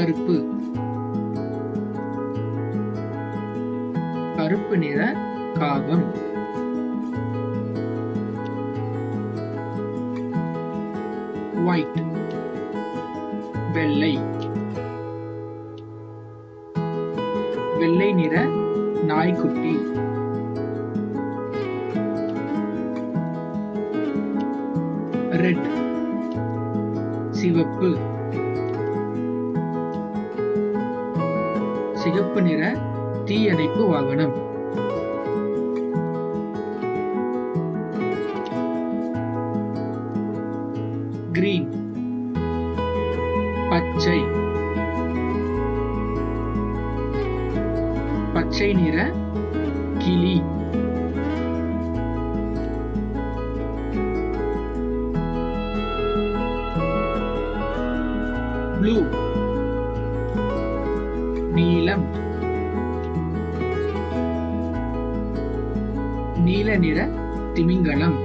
கருப்பு, கருப்பு நிற காகம். ஒயிட், வெள்ளை, வெள்ளை நிற நாய்க்குட்டி. ரெட், சிவப்பு, சிகப்பு நிற தீயணைப்பு வாகனம். கிரீன், பச்சை, பச்சை நிற கிளி. ப்ளூ, நீலம், நீல நிற திமிங்கலம்.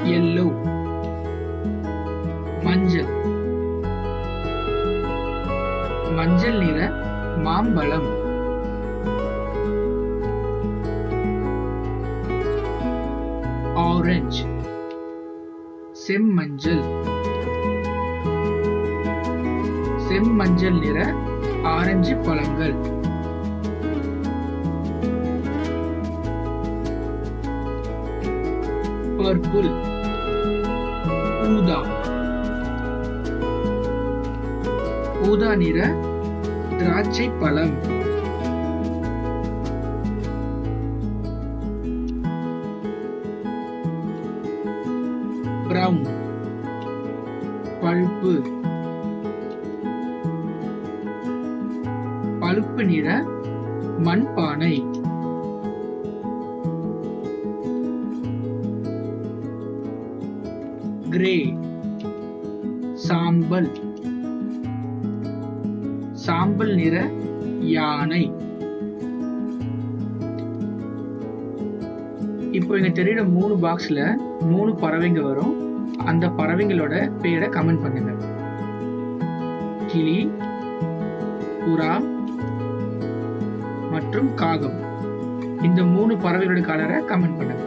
yellow, மஞ்சள், மஞ்சள் நிற மாம்பழம். ஆரஞ்சு, செம்மஞ்சள், செம்மஞ்சள் நிற ஆரஞ்சு பழங்கள். பர்பிள், ஊதா, ஊதா நிற திராட்சை பழம். பிரவுன், பழுப்பு, பழுப்பு நிற மண்பானை. கிரே, சாம்பல், சாம்பல் நிற யானை. இப்போ இங்க தெரியுற 3 பாக்ஸ்ல 3 பறவைங்க வரும். அந்த பறவைங்களோட பேரை கமெண்ட் பண்ணுங்க. கிளி, புறா மற்றும் காகம். இந்த 3 பறவைகளோட கலரை கமெண்ட் பண்ணுங்க.